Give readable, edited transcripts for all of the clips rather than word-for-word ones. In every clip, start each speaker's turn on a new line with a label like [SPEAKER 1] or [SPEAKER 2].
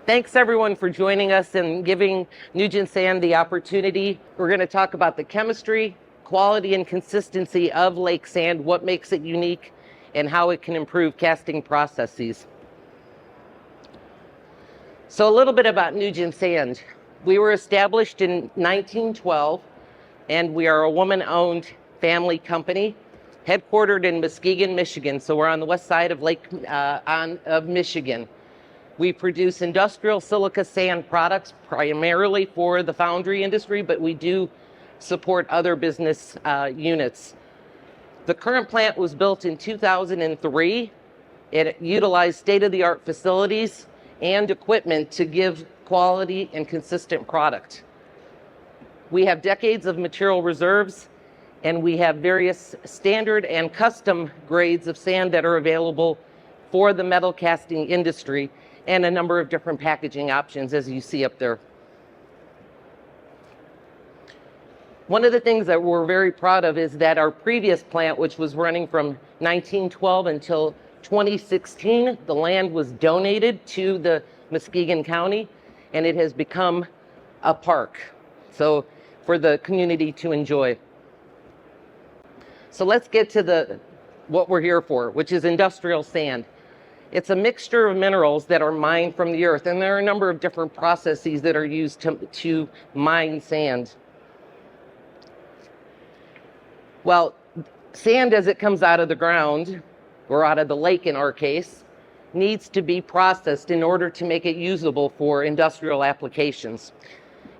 [SPEAKER 1] Thanks everyone for joining us and giving Nugent Sand the opportunity. We're going to talk about the chemistry, quality, and consistency of lake sand, what makes it unique, and how it can improve casting processes. So a little bit about Nugent Sand. We were established in 1912, and we are a woman-owned family company headquartered in Muskegon, Michigan. So we're on the west side of Michigan. We produce industrial silica sand products primarily for the foundry industry, but we do support other business units. The current plant was built in 2003. It utilized state-of-the-art facilities and equipment to give quality and consistent product. We have decades of material reserves, and we have various standard and custom grades of sand that are available for the metal casting industry, and a number of different packaging options as you see up there. One of the things that we're very proud of is that our previous plant, which was running from 1912 until 2016, the land was donated to the Muskegon County, and it has become a park, so for the community to enjoy. So let's get to what we're here for, which is industrial sand. It's a mixture of minerals that are mined from the earth, and there are a number of different processes that are used to mine sand. Well, sand as it comes out of the ground, or out of the lake in our case, needs to be processed in order to make it usable for industrial applications.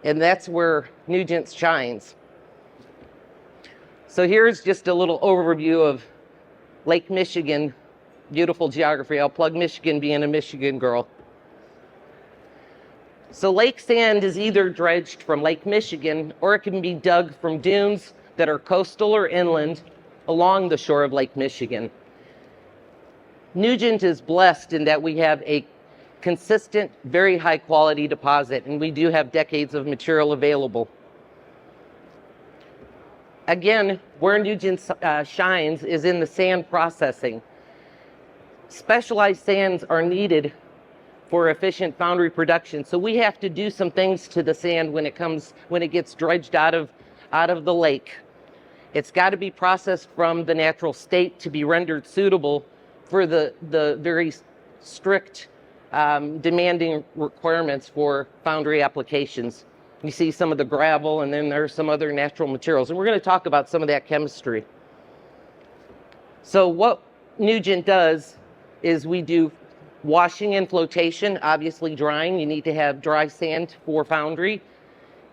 [SPEAKER 1] And that's where Nugent shines. So here's just a little overview of Lake Michigan. Beautiful geography. I'll plug Michigan, being a Michigan girl. So lake sand is either dredged from Lake Michigan, or it can be dug from dunes that are coastal or inland along the shore of Lake Michigan. Nugent is blessed in that we have a consistent, very high quality deposit, and we do have decades of material available. Again, where Nugent shines is in the sand processing. Specialized sands are needed for efficient foundry production, so we have to do some things to the sand when it gets dredged out of the lake. It's got to be processed from the natural state to be rendered suitable for the very strict demanding requirements for foundry applications. You see some of the gravel, and then there's some other natural materials, and we're going to talk about some of that chemistry. So what Nugent does is we do washing and flotation, obviously drying. You need to have dry sand for foundry,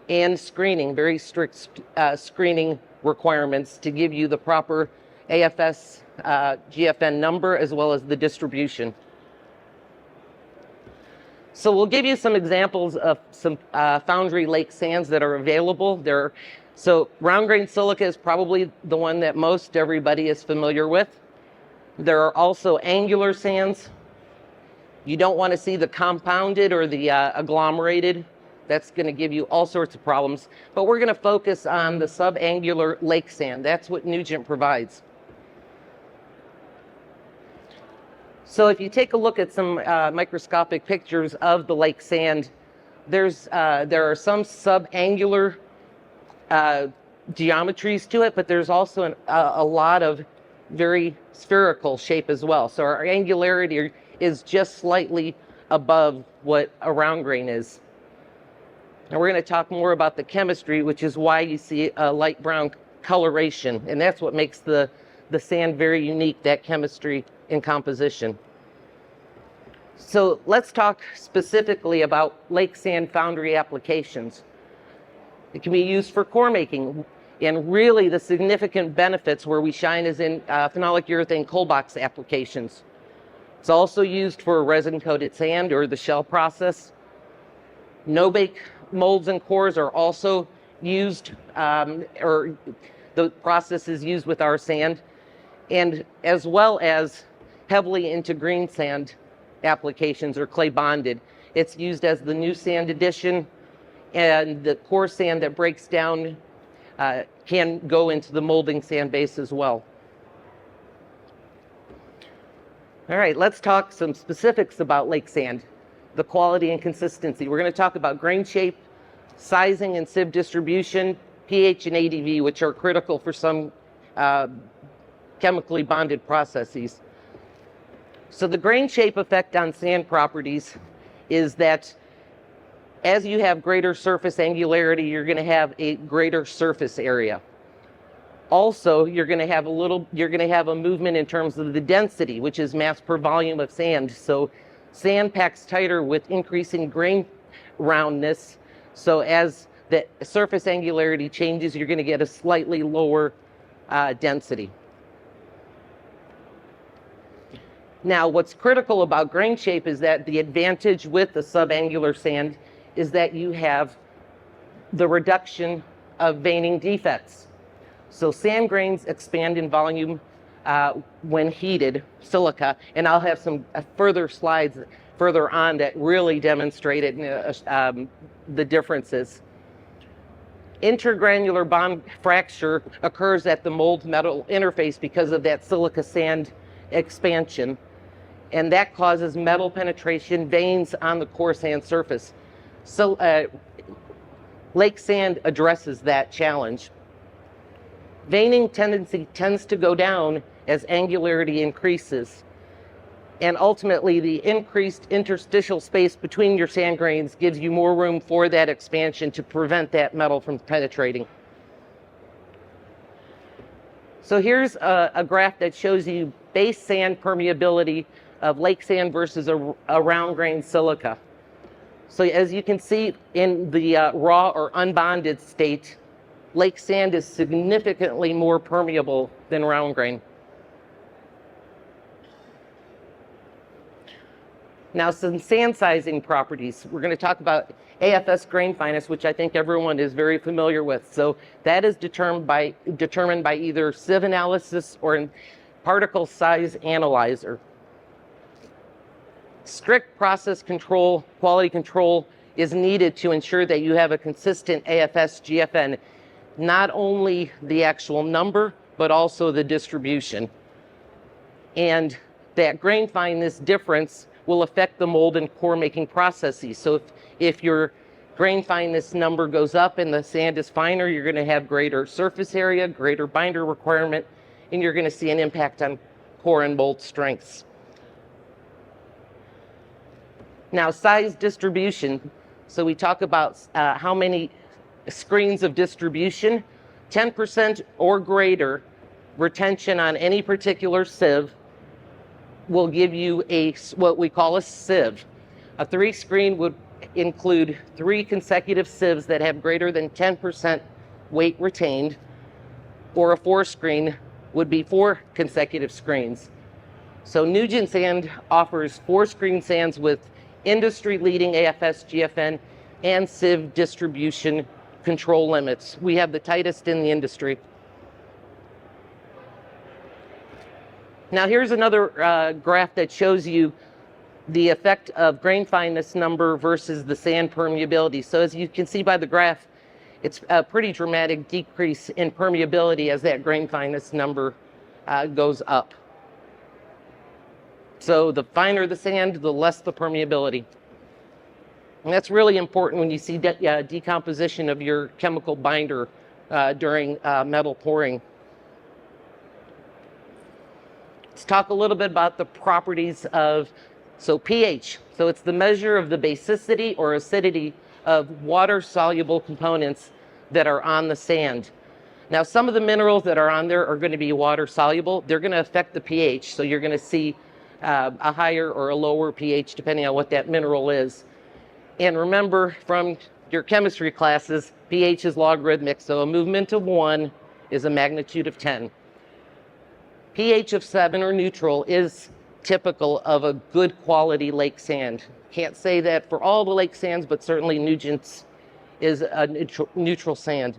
[SPEAKER 1] and screening, very strict screening requirements to give you the proper AFS GFN number as well as the distribution. So we'll give you some examples of some foundry lake sands that are available. So round grain silica is probably the one that most everybody is familiar with. There are also angular sands. You don't want to see the compounded or the agglomerated. That's going to give you all sorts of problems. But we're going to focus on the subangular lake sand. That's what Nugent provides. So if you take a look at some microscopic pictures of the lake sand, there are some subangular geometries to it, but there's also a lot of very spherical shape as well. So our angularity is just slightly above what a round grain is. And we're going to talk more about the chemistry, which is why you see a light brown coloration, and that's what makes the sand very unique, that chemistry in composition. So let's talk specifically about lake sand foundry applications. It can be used for core making, and really the significant benefits where we shine is in phenolic urethane cold box applications. It's also used for resin-coated sand or the shell process. No-bake molds and cores are also used, or the process is used with our sand, and as well as heavily into green sand applications or clay bonded. It's used as the new sand addition, and the core sand that breaks down can go into the molding sand base as well. All right, let's talk some specifics about lake sand. the quality and consistency. We're going to talk about grain shape, sizing and sieve distribution, pH and ADV, which are critical for some chemically bonded processes. So the grain shape effect on sand properties is that as you have greater surface angularity, you're going to have a greater surface area. Also, you're going to have a movement in terms of the density, which is mass per volume of sand. So sand packs tighter with increasing grain roundness. So as the surface angularity changes, you're going to get a slightly lower density. Now, what's critical about grain shape is that the advantage with the subangular sand is that you have the reduction of veining defects. So sand grains expand in volume when heated, silica, and I'll have some further slides further on that really demonstrate it, the differences. Intergranular bond fracture occurs at the mold metal interface because of that silica sand expansion, and that causes metal penetration veins on the core sand surface. So lake sand addresses that challenge. Veining tendency tends to go down as angularity increases. And ultimately, the increased interstitial space between your sand grains gives you more room for that expansion to prevent that metal from penetrating. So here's a graph that shows you base sand permeability of lake sand versus a round grain silica. So as you can see in the raw or unbonded state, lake sand is significantly more permeable than round grain. Now, some sand sizing properties. We're going to talk about AFS grain fineness, which I think everyone is very familiar with. So that is determined by either sieve analysis or particle size analyzer. Strict process control, quality control is needed to ensure that you have a consistent AFS GFN, not only the actual number, but also the distribution. And that grain fineness difference will affect the mold and core making processes. So if your grain fineness number goes up and the sand is finer, you're going to have greater surface area, greater binder requirement, and you're going to see an impact on core and mold strengths. Now, size distribution. So we talk about how many screens of distribution. 10% or greater retention on any particular sieve will give you what we call a sieve. A 3-screen would include 3 consecutive sieves that have greater than 10% weight retained, or a 4-screen would be 4 consecutive screens. So Nugent Sand offers 4-screen sands with industry-leading AFS GFN and sieve distribution control limits. We have the tightest in the industry. Now here's another graph that shows you the effect of grain fineness number versus the sand permeability. So as you can see by the graph, it's a pretty dramatic decrease in permeability as that grain fineness number goes up. So the finer the sand, the less the permeability. And that's really important when you see decomposition of your chemical binder during metal pouring. Let's talk a little bit about the properties of pH. So it's the measure of the basicity or acidity of water-soluble components that are on the sand. Now, some of the minerals that are on there are going to be water-soluble. They're going to affect the pH, so you're going to see a higher or a lower pH depending on what that mineral is. And remember from your chemistry classes, pH is logarithmic, so a movement of 1 is a magnitude of 10. pH of 7 or neutral is typical of a good quality lake sand. Can't say that for all the lake sands, but certainly Nugent's is a neutral sand.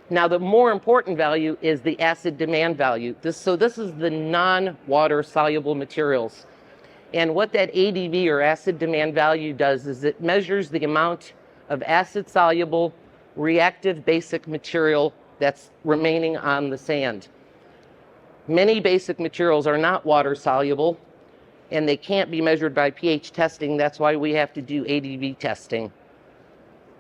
[SPEAKER 1] Now, the more important value is the acid demand value. This is the non-water soluble materials. And what that ADV or acid demand value does is it measures the amount of acid soluble reactive basic material that's remaining on the sand. Many basic materials are not water soluble, and they can't be measured by pH testing. That's why we have to do ADV testing.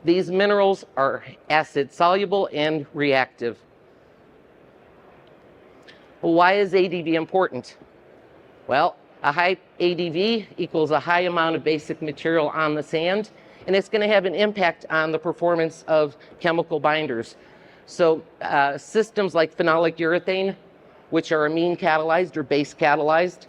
[SPEAKER 1] These minerals are acid soluble and reactive. Well, why is ADV important? Well, a high ADV equals a high amount of basic material on the sand, and it's going to have an impact on the performance of chemical binders. So systems like phenolic urethane, which are amine catalyzed or base catalyzed,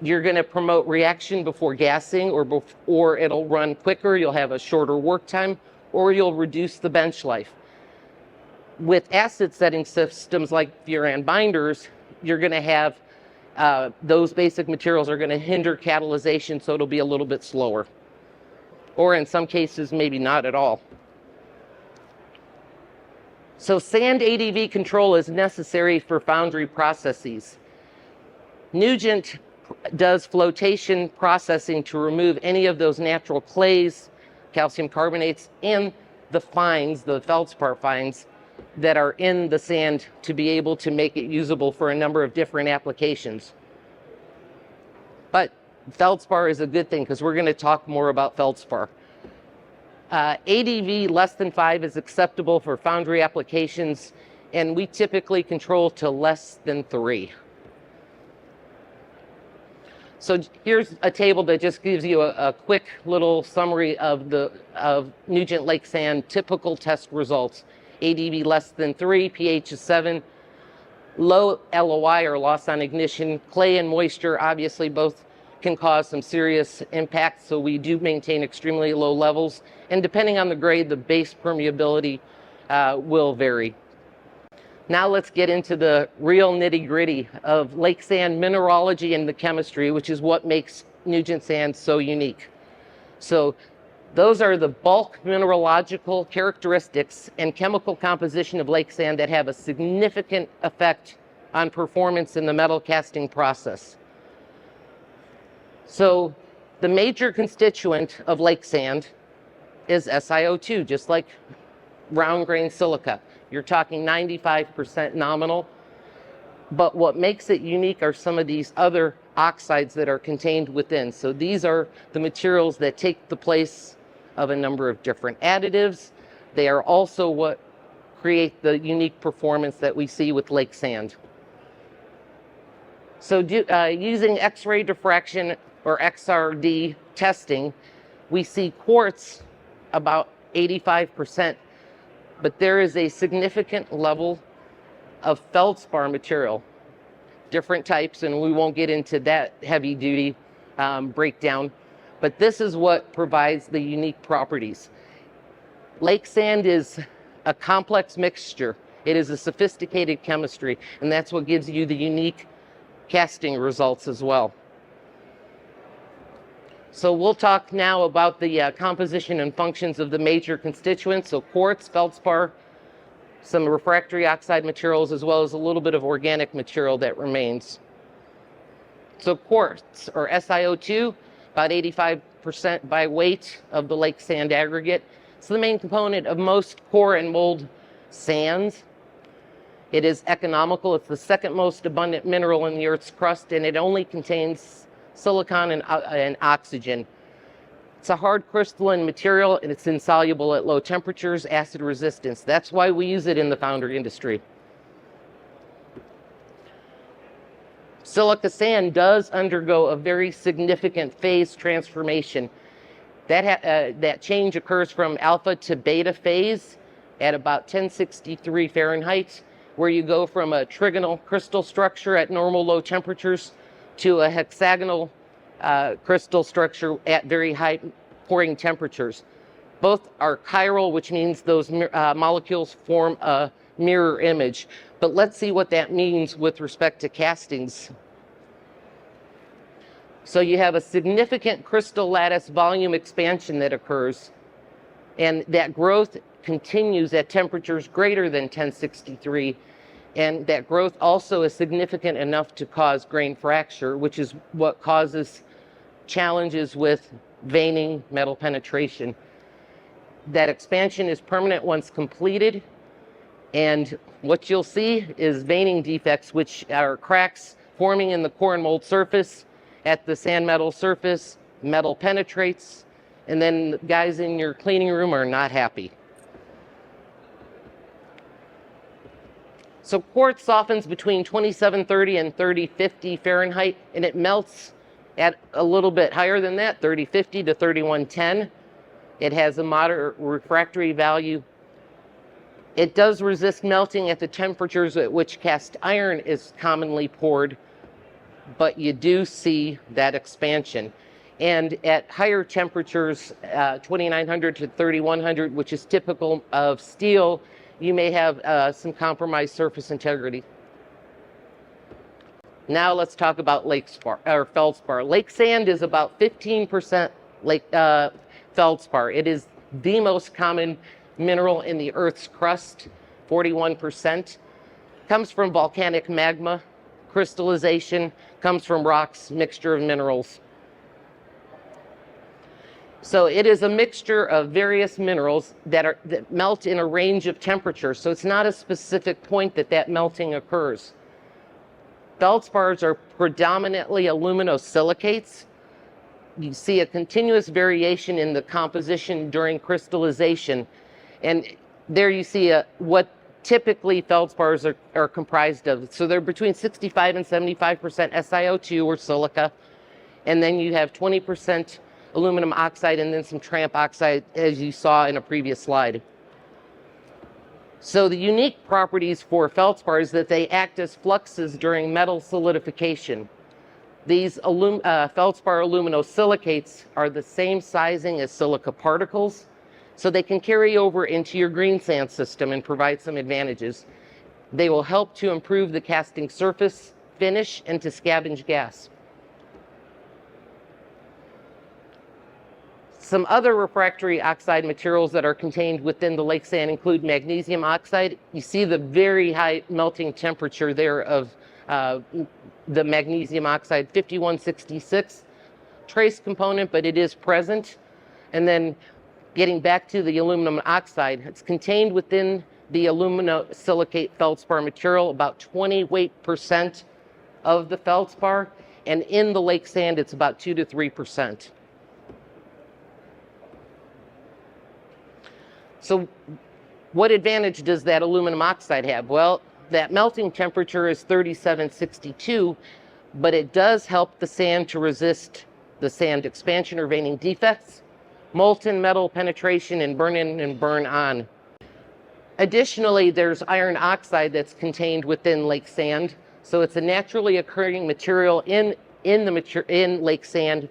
[SPEAKER 1] you're going to promote reaction before gassing, or it'll run quicker, you'll have a shorter work time, or you'll reduce the bench life. With acid setting systems like furan binders, you're going to have those basic materials are going to hinder catalyzation, so it'll be a little bit slower. Or in some cases, maybe not at all. So sand ADV control is necessary for foundry processes. Nugent does flotation processing to remove any of those natural clays, calcium carbonates, and the fines, the feldspar fines, that are in the sand to be able to make it usable for a number of different applications. But feldspar is a good thing because we're going to talk more about feldspar. ADV less than 5 is acceptable for foundry applications, and we typically control to less than 3. So here's a table that just gives you a quick little summary of Nugent Lake Sand typical test results. ADV less than 3, pH is 7, low LOI or loss on ignition, clay and moisture obviously both can cause some serious impacts, so we do maintain extremely low levels, and depending on the grade, the base permeability will vary. Now let's get into the real nitty-gritty of lake sand mineralogy and the chemistry, which is what makes Nugent Sand so unique. So those are the bulk mineralogical characteristics and chemical composition of lake sand that have a significant effect on performance in the metal casting process. So the major constituent of lake sand is SiO2, just like round grain silica. You're talking 95% nominal. But what makes it unique are some of these other oxides that are contained within. So these are the materials that take the place of a number of different additives. They are also what create the unique performance that we see with lake sand. So using X-ray diffraction or XRD testing, we see quartz about 85%, but there is a significant level of feldspar material, different types, and we won't get into that heavy duty breakdown, but this is what provides the unique properties. Lake sand is a complex mixture. It is a sophisticated chemistry, and that's what gives you the unique casting results as well. So we'll talk now about the composition and functions of the major constituents. So quartz, feldspar, some refractory oxide materials, as well as a little bit of organic material that remains. So quartz, or SiO2, about 85% by weight of the lake sand aggregate. It's the main component of most core and mold sands. It is economical. It's the second most abundant mineral in the Earth's crust, and it only contains silicon and oxygen. It's a hard crystalline material, and it's insoluble at low temperatures, acid resistance. That's why we use it in the foundry industry. Silica sand does undergo a very significant phase transformation. That change occurs from alpha to beta phase at about 1063 Fahrenheit, where you go from a trigonal crystal structure at normal low temperatures to a hexagonal crystal structure at very high pouring temperatures. Both are chiral, which means those molecules form a mirror image. But let's see what that means with respect to castings. So you have a significant crystal lattice volume expansion that occurs, and that growth continues at temperatures greater than 1063. And that growth also is significant enough to cause grain fracture, which is what causes challenges with veining, metal penetration. That expansion is permanent once completed, and what you'll see is veining defects, which are cracks forming in the core and mold surface, At the sand metal surface, metal penetrates, and then guys in your cleaning room are not happy. So quartz softens between 2730 and 3050 Fahrenheit, and it melts at a little bit higher than that, 3050 to 3110. It has a moderate refractory value. It does resist melting at the temperatures at which cast iron is commonly poured, but you do see that expansion. And at higher temperatures, 2900 to 3100, which is typical of steel, you may have some compromised surface integrity. Now let's talk about feldspar. Lake sand is about 15% feldspar. It is the most common mineral in the Earth's crust, 41%. Comes from volcanic magma, crystallization, comes from rocks, mixture of minerals. So it is a mixture of various minerals that melt in a range of temperatures. So it's not a specific point that melting occurs. Feldspars are predominantly aluminosilicates. You see a continuous variation in the composition during crystallization. And there you see what typically feldspars are comprised of. So they're between 65 and 75% SiO2 or silica. And then you have 20% aluminum oxide and then some tramp oxide, as you saw in a previous slide. So the unique properties for feldspar is that they act as fluxes during metal solidification. These feldspar aluminosilicates are the same sizing as silica particles, so they can carry over into your green sand system and provide some advantages. They will help to improve the casting surface finish and to scavenge gas. Some other refractory oxide materials that are contained within the lake sand include magnesium oxide. You see the very high melting temperature there of the magnesium oxide, 5166. Trace component, but it is present. And then getting back to the aluminum oxide, it's contained within the aluminosilicate feldspar material, about 20% of the feldspar. And in the lake sand, it's about 2 to 3%. So what advantage does that aluminum oxide have? Well, that melting temperature is 3762, but it does help the sand to resist the sand expansion or veining defects, molten metal penetration, and burn in and burn on. Additionally, there's iron oxide that's contained within lake sand. So it's a naturally occurring material in lake sand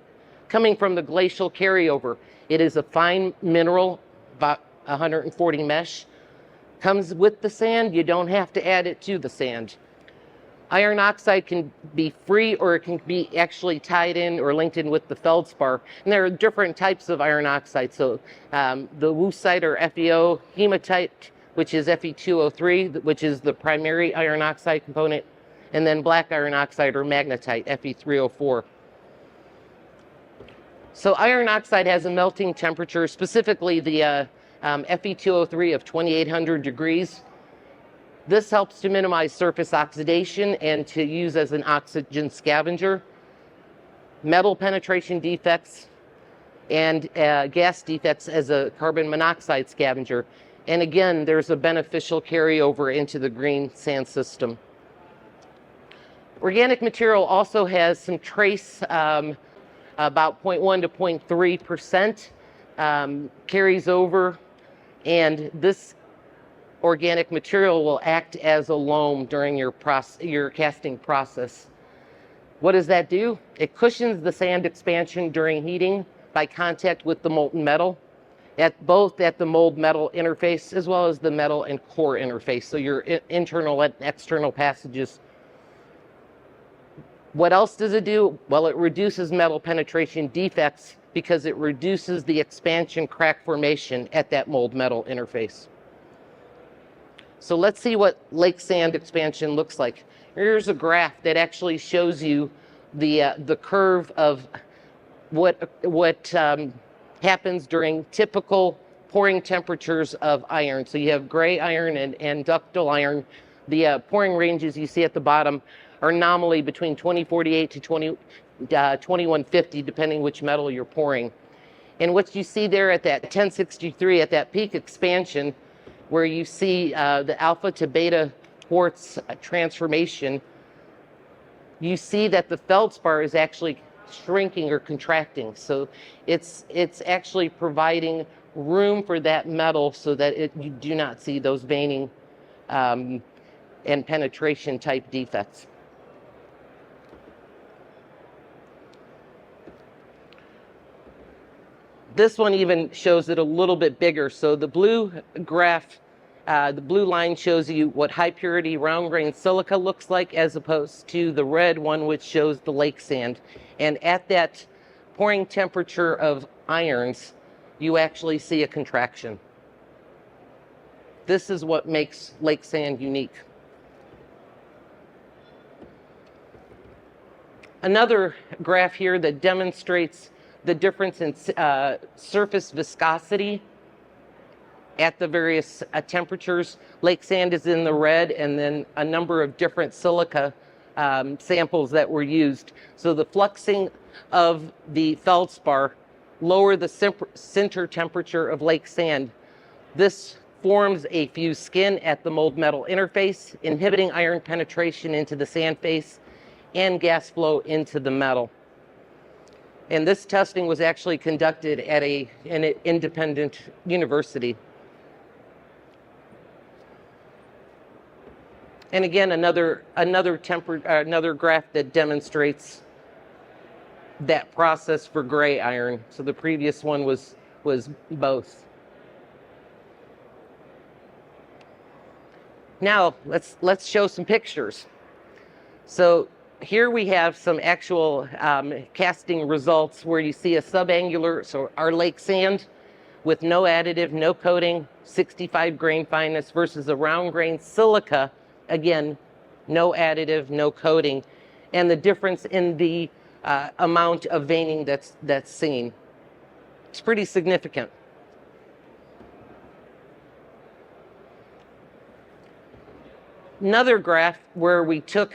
[SPEAKER 1] coming from the glacial carryover. It is a fine mineral, about 140 mesh, comes with the sand. You don't have to add it to the sand. Iron oxide can be free or it can be actually tied in or linked in with the feldspar. And there are different types of iron oxide. So the woosite or FeO, hematite, which is Fe2O3, which is the primary iron oxide component, and then black iron oxide or magnetite, Fe3O4. So iron oxide has a melting temperature, specifically the Fe2O3 of 2800 degrees. This helps to minimize surface oxidation and to use as an oxygen scavenger. Metal penetration defects and gas defects as a carbon monoxide scavenger. And again, there's a beneficial carryover into the green sand system. Organic material also has some trace, about 0.1 to 0.3%, carries over. And this organic material will act as a loam during your casting process. What does that do? It cushions the sand expansion during heating by contact with the molten metal, both at the mold metal interface as well as the metal and core interface, so your internal and external passages. What else does it do? Well, it reduces metal penetration defects because it reduces the expansion crack formation at that mold metal interface. So let's see what lake sand expansion looks like. Here's a graph that actually shows you the curve of what happens during typical pouring temperatures of iron. So you have gray iron and ductile iron. The pouring ranges you see at the bottom are nominally between 2048 to 2150, depending which metal you're pouring. And what you see there at that 1063, at that peak expansion, where you see the alpha to beta quartz transformation, you see that the feldspar is actually shrinking or contracting. So it's actually providing room for that metal so that you do not see those veining and penetration type defects. This one even shows it a little bit bigger. So the blue graph, the blue line shows you what high purity round grain silica looks like, as opposed to the red one, which shows the lake sand. And at that pouring temperature of irons, you actually see a contraction. This is what makes lake sand unique. Another graph here that demonstrates the difference in surface viscosity at the various temperatures. Lake sand is in the red, and then a number of different silica samples that were used. So the fluxing of the feldspar lower the center temperature of lake sand. This forms a fused skin at the mold metal interface, inhibiting iron penetration into the sand face and gas flow into the metal. And this testing was actually conducted at an independent university. And again, another graph that demonstrates that process for gray iron. So the previous one was both. Now let's show some pictures. So here we have some actual casting results where you see a subangular, so our lake sand with no additive, no coating, 65 grain fineness, versus a round grain silica, again, no additive, no coating, and the difference in the amount of veining that's seen. It's pretty significant. Another graph where we took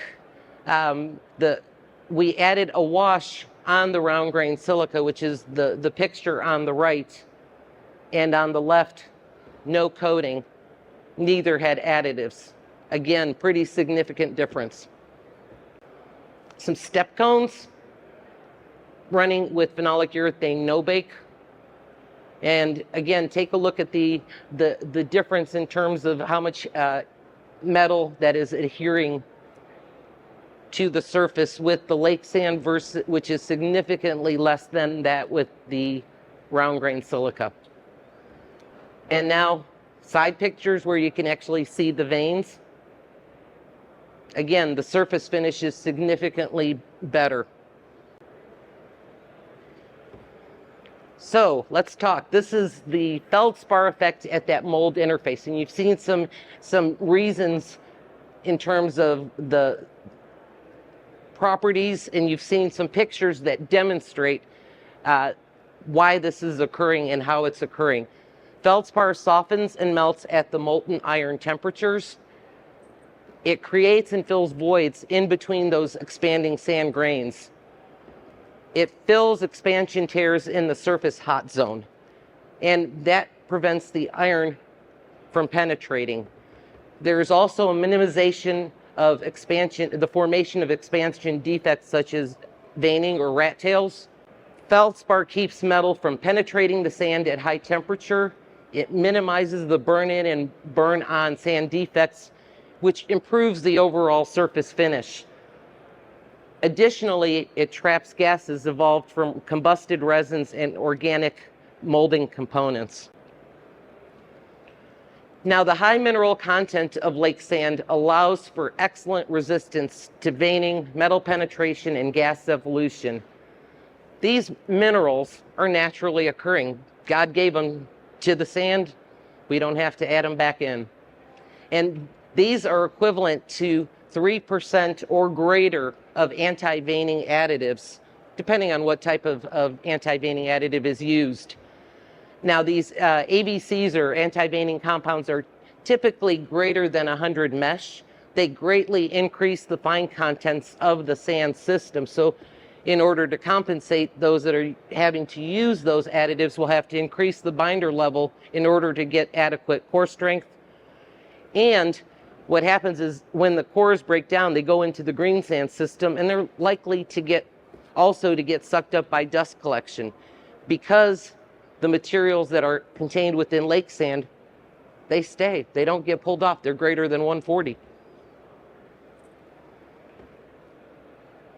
[SPEAKER 1] we added a wash on the round grain silica, which is the picture on the right, and on the left, no coating. Neither had additives. Again, pretty significant difference. Some step cones running with phenolic urethane no bake. And again, take a look at the difference in terms of how much metal that is adhering to the surface with the lake sand, versus, which is significantly less than that with the round grain silica. And now side pictures where you can actually see the veins. Again, the surface finish is significantly better. So let's talk. This is the feldspar effect at that mold interface, and you've seen some reasons in terms of the properties, and you've seen some pictures that demonstrate why this is occurring and how it's occurring. Feldspar softens and melts at the molten iron temperatures. It creates and fills voids in between those expanding sand grains. It fills expansion tears in the surface hot zone, and that prevents the iron from penetrating. There's also a minimization of expansion, the formation of expansion defects such as veining or rat tails. Feldspar keeps metal from penetrating the sand at high temperature. It minimizes the burn-in and burn-on sand defects, which improves the overall surface finish. Additionally, it traps gases evolved from combusted resins and organic molding components. Now, the high mineral content of lake sand allows for excellent resistance to veining, metal penetration, and gas evolution. These minerals are naturally occurring. God gave them to the sand. We don't have to add them back in. And these are equivalent to 3% or greater of anti-veining additives, depending on what type of anti-veining additive is used. Now, these ABCs, or anti-veining compounds, are typically greater than 100 mesh, they greatly increase the fine contents of the sand system. So in order to compensate, those that are having to use those additives will have to increase the binder level in order to get adequate core strength. And what happens is when the cores break down, they go into the green sand system, and they're likely to get sucked up by dust collection, because the materials that are contained within lake sand, they stay. They don't get pulled off. They're greater than 140.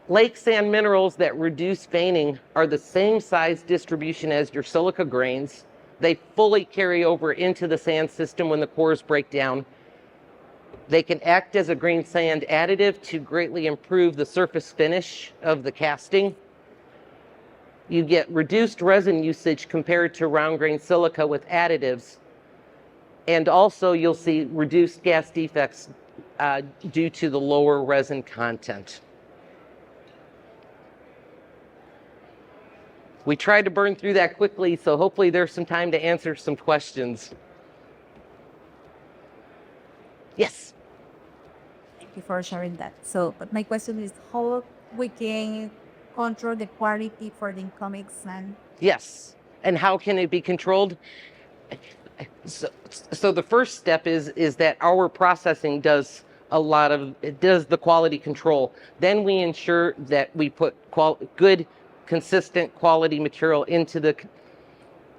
[SPEAKER 1] Lake sand minerals that reduce veining are the same size distribution as your silica grains. They fully carry over into the sand system when the cores break down. They can act as a green sand additive to greatly improve the surface finish of the casting. You get reduced resin usage compared to round grain silica with additives. And also you'll see reduced gas defects due to the lower resin content. We tried to burn through that quickly, so hopefully there's some time to answer some questions. Yes?
[SPEAKER 2] Thank you for sharing that. So, but my question is how we can control the quality for the incoming sand?
[SPEAKER 1] Yes. And how can it be controlled? So the first step is that our processing does the quality control. Then we ensure that we put good, consistent quality material into the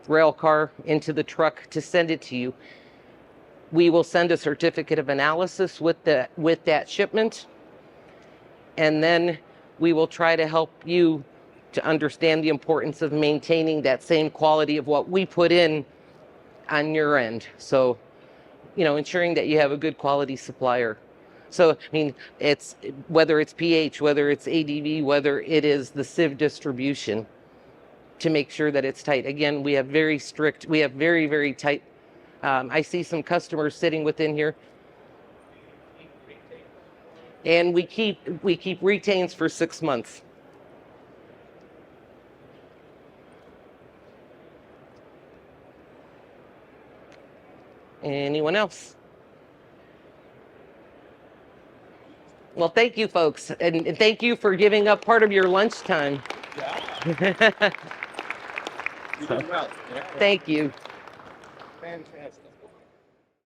[SPEAKER 1] rail car, into the truck to send it to you. We will send a certificate of analysis with that shipment, and then we will try to help you to understand the importance of maintaining that same quality of what we put in on your end. So, ensuring that you have a good quality supplier. So, I mean, it's whether it's pH, whether it's ADV, whether it is the sieve distribution, to make sure that it's tight. Again, we have very, very tight. I see some customers sitting within here, and we keep retains for 6 months. Anyone else? Well, thank you, folks, and thank you for giving up part of your lunchtime.
[SPEAKER 3] Yeah. You did well. Yeah.
[SPEAKER 1] Thank you.
[SPEAKER 3] Fantastic.